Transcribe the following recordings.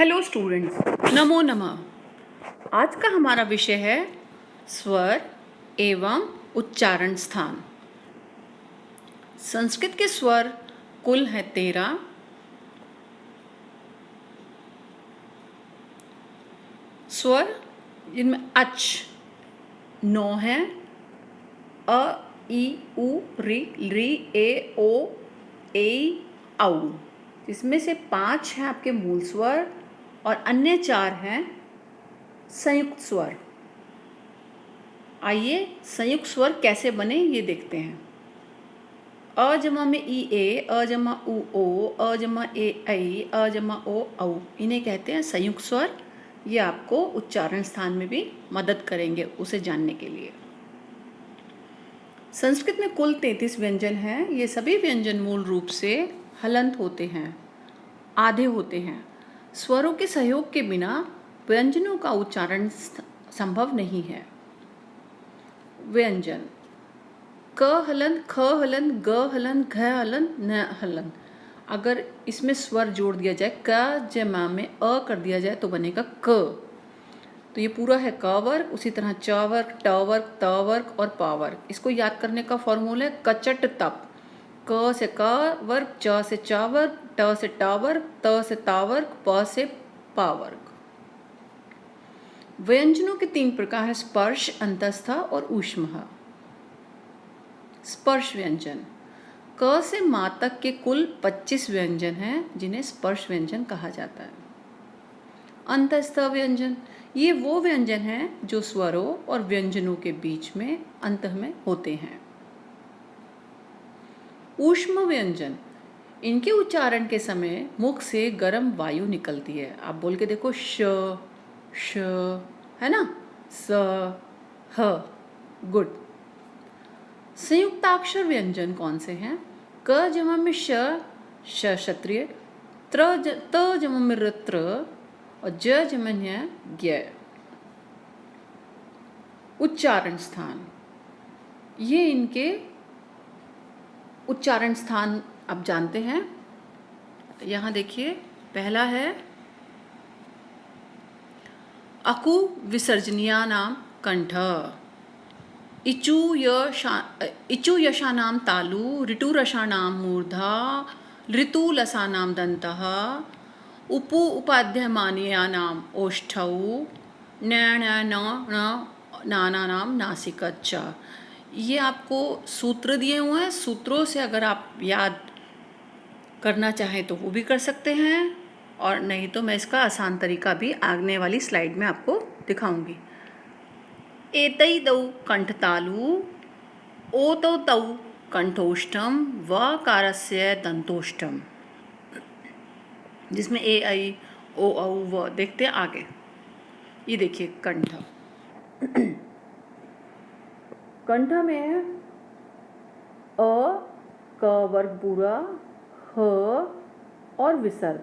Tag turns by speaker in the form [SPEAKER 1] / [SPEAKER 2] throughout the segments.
[SPEAKER 1] Hello students, नमो नमः। आज का हमारा विषय है स्वर एवं उच्चारण स्थान। संस्कृत के स्वर कुल है 13। स्वर जिनमें अच 9 है, अ ई उ री री ए ओ ए औ, जिसमें से 5 हैं आपके मूल स्वर और अन्य 4 हैं संयुक्त स्वर। आइए संयुक्त स्वर कैसे बने ये देखते हैं। अ जमा में ई ए, अ जमा उ ओ, अ जमा ए ऐ, अ जमा ओ औ, इन्हें कहते हैं संयुक्त स्वर। ये आपको उच्चारण स्थान में भी मदद करेंगे उसे जानने के लिए। संस्कृत में कुल 33 व्यंजन हैं। ये सभी व्यंजन मूल रूप से हलंत होते हैं, आधे होते हैं। स्वरों के सहयोग के बिना व्यंजनों का उच्चारण संभव नहीं है। व्यंजन क हलन, ख हलन, ग हलन, घ हलन, न हलन। अगर इसमें स्वर जोड़ दिया जाए, क जमा में अ कर दिया जाए तो बनेगा क। तो ये पूरा है क वर्ग। उसी तरह च वर्ग, ट वर्ग, त वर्ग और प वर्ग। इसको याद करने का फॉर्मूला है कचट तप। क से क वर्ग, च से च वर्ग, ट से ट वर्ग, त से ता वर्ग, प से पा वर्ग। व्यंजनों के 3 प्रकार है, स्पर्श, अंतस्थ और ऊष्मः। स्पर्श व्यंजन क से मा तक के कुल 25 व्यंजन हैं जिन्हें स्पर्श व्यंजन कहा जाता है। अंतस्थ व्यंजन ये वो व्यंजन हैं जो स्वरों और व्यंजनों के बीच में अंत में होते हैं। ऊष्म व्यंजन इनके उच्चारण के समय मुख से गर्म वायु निकलती है। आप बोल के देखो, श श, है ना, स ह। गुड। संयुक्ताक्षर व्यंजन कौन से हैं? क जमा में श, श क्षत्रिय, त जमा में त्र और ज जमा में ज्ञ। उच्चारण स्थान ये इनके उच्चारण स्थान आप जानते हैं। यहाँ देखिए, पहला है अकु विसर्जनीया नाम कंठ, इचु यशानाम तालु, ऋतु रसानाम मूर्धा, ऋतु लसानाम दंतः, उपु उपाध्यमानीयानाम ओष्ठौ, नानानाम नासिकच्च। ये आपको सूत्र दिए हुए हैं। सूत्रों से अगर आप याद करना चाहें तो वो भी कर सकते हैं, और नहीं तो मैं इसका आसान तरीका भी आगने वाली स्लाइड में आपको दिखाऊंगी। एतै दौ कंठतालु, ओतौ तौ कंठोष्ठम, वकारस्य दंतोष्ठम, जिसमें ए ऐ ओ औ व। देखते हैं आगे। ये देखिए कंठ। कंठ में अ, क वर्ग पूरा, ह और विसर्ग।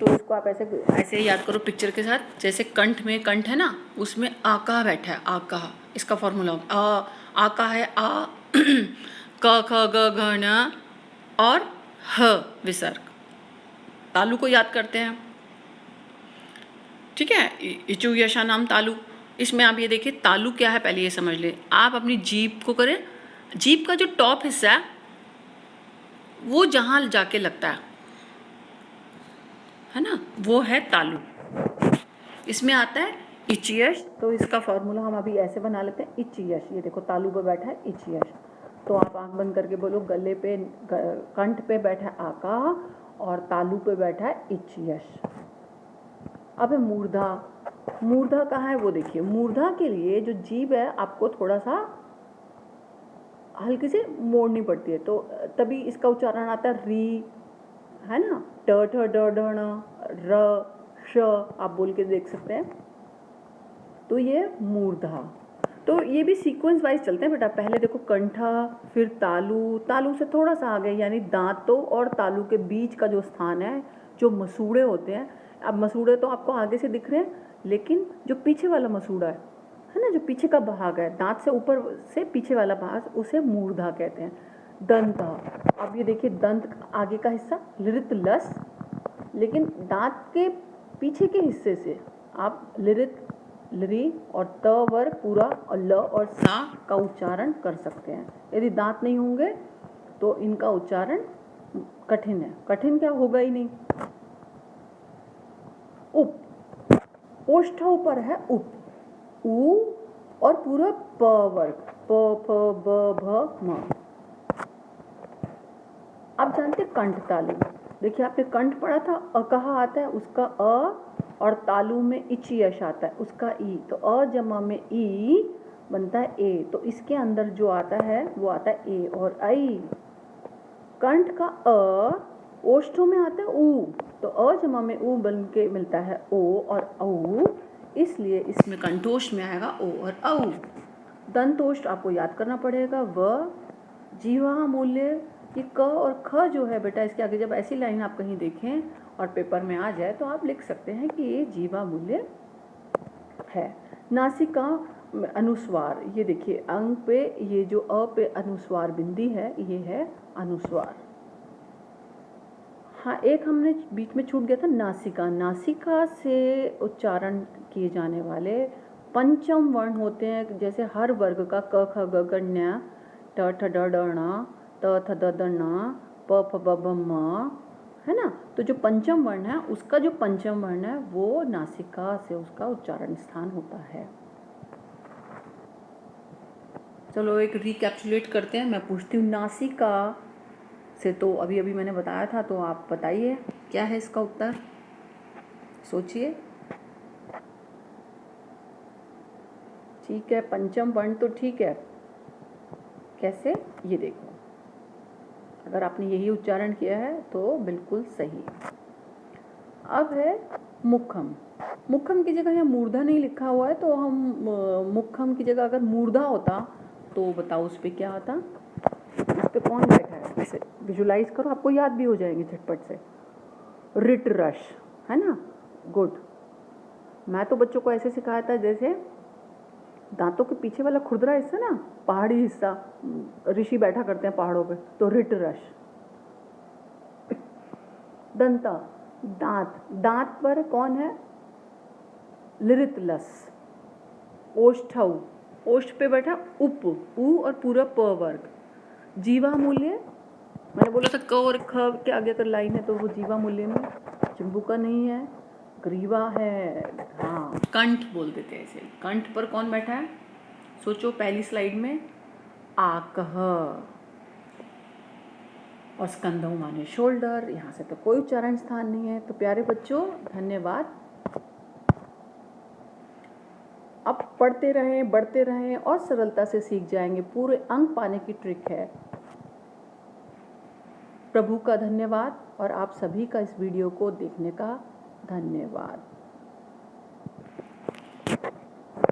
[SPEAKER 1] तो इसको आप ऐसे याद करो पिक्चर के साथ। जैसे कंठ में कंठ है ना, उसमें आका बैठा है, आका। इसका फॉर्मूला आका है आ, क ख ग घ न और ह विसर्ग। तालु को याद करते हैं, ठीक है। इचु यशा नाम तालु। इसमें आप ये देखिए तालु क्या है, पहले ये समझ लें। आप अपनी जीभ को करें, जीभ का जो टॉप हिस्सा है वो जहाँ जाके लगता है ना, वो है तालु। इसमें आता है इचियश। तो इसका फॉर्मूला हम अभी ऐसे बना लेते हैं, इचियश। ये देखो तालु पे बैठा है इचियश। तो आप आंख बंद करके बोलो, गले पे कंठ पे बैठा है आका और तालु पे बैठा है इचियश। अब है मूर्धा। मूर्धा कहाँ है वो देखिए। मूर्धा के लिए जो जीभ है आपको थोड़ा सा हल्के से मोड़नी पड़ती है, तो तभी इसका उच्चारण आता है री, है ना, ट ठ ड ढ ण, र श। आप बोल के देख सकते हैं। तो ये मूर्धा। तो ये भी सीक्वेंस वाइज चलते हैं बेटा। पहले देखो कंठा, फिर तालु, तालु से थोड़ा सा आगे यानी दांतों और तालु के बीच का जो स्थान है, जो मसूड़े होते हैं। अब मसूड़े तो आपको आगे से दिख रहे हैं, लेकिन जो पीछे वाला मसूड़ा है ना, जो पीछे का भाग है, दांत से ऊपर से पीछे वाला भाग, उसे मूर्धा कहते हैं। दंत। अब ये देखिए दंत आगे का हिस्सा लृत लस, लेकिन दांत के पीछे के हिस्से से आप लिरित, लरी और त वर्ग पूरा और ल और सा का उच्चारण कर सकते हैं। यदि दांत नहीं होंगे तो इनका उच्चारण कठिन है। कठिन क्या होगा ही नहीं। उप, ओष्ठ ऊपर है उप, उ और पूरा प वर्ग, प फ ब भ म। आप जानते हैं कंठ तालु। देखिए आपने कंठ पढ़ा था, अ कहाँ आता है, उसका अ, और तालु में इची यश आता है, उसका ई। तो अ जमा में ई बनता है ए। तो इसके अंदर जो आता है वो आता है ए और आई। कंठ का अ ओष्ठों में आता है ऊ, तो अ जमा में ऊ बन के मिलता है ओ और औ, इसलिए इसमें कंठोष्ठ में आएगा ओ और औ। दंतोष्ठ आपको याद करना पड़ेगा, व जीवा मूल्य। ये क और ख जो है बेटा, इसके आगे जब ऐसी लाइन आप कहीं देखें और पेपर में आ जाए तो आप लिख सकते हैं कि ये जीवा मूल्य है। नासिका अनुस्वार, ये देखिए अंग पे ये जो अ पे अनुस्वार बिंदी है ये है अनुस्वार। हाँ, एक हमने बीच में छूट गया था, नासिका। नासिका से उच्चारण किए जाने वाले पंचम वर्ण होते हैं, जैसे हर वर्ग का क ख ग घ ञ, ट ठ ड ढ ण, त थ द ध न, प फ ब भ म, है ना। तो जो पंचम वर्ण है उसका जो पंचम वर्ण है वो नासिका से उसका उच्चारण स्थान होता है। चलो एक रिकैप्चुलेट करते हैं। मैं पूछती हूँ नासिका से, तो अभी अभी मैंने बताया था, तो आप बताइए क्या है इसका उत्तर, सोचिए। ठीक है, पंचम वर्ण तो ठीक है। कैसे, ये देखो, अगर आपने यही उच्चारण किया है तो बिल्कुल सही। अब है मुखम। मुखम की जगह यहाँ मूर्धा नहीं लिखा हुआ है, तो हम मुखम की जगह अगर मूर्धा होता तो बताओ उस पर क्या आता। इस पर कौन बैठा है, इसे विजुलाइज करो, आपको याद भी हो जाएंगे झटपट से। रिट रश, है ना, गुड। मैं तो बच्चों को ऐसे सिखाया था, जैसे दांतों के पीछे वाला खुरदरा हिस्सा ना, पहाड़ी हिस्सा, ऋषि बैठा करते हैं पहाड़ों पे, तो रिट रश। दंता, दांत, दांत पर कौन है, लिरित लस। ओष्ठौ, ओष्ठ पे बैठा उप, उ और पूरा प वर्ग। जीवा मूल्य, मैंने बोला था क और ख के आगे अगर लाइन है तो वो जीवा मूल्य में चिंबुका नहीं है, ग्रीवा है। हाँ, कंठ बोल देते हैं इसे। कंठ पर कौन बैठा है, सोचो, पहली स्लाइड में आकह, और स्कंधौ माने शोल्डर। यहाँ से तो कोई उच्चारण स्थान नहीं है। तो प्यारे बच्चों, धन्यवाद। अब पढ़ते रहें, बढ़ते रहें और सरलता से सीख जाएंगे। पूरे अंक पाने की ट्रिक है। प्रभु का धन्यवाद और आप सभी का इस वीडियो को देखने का धन्यवाद।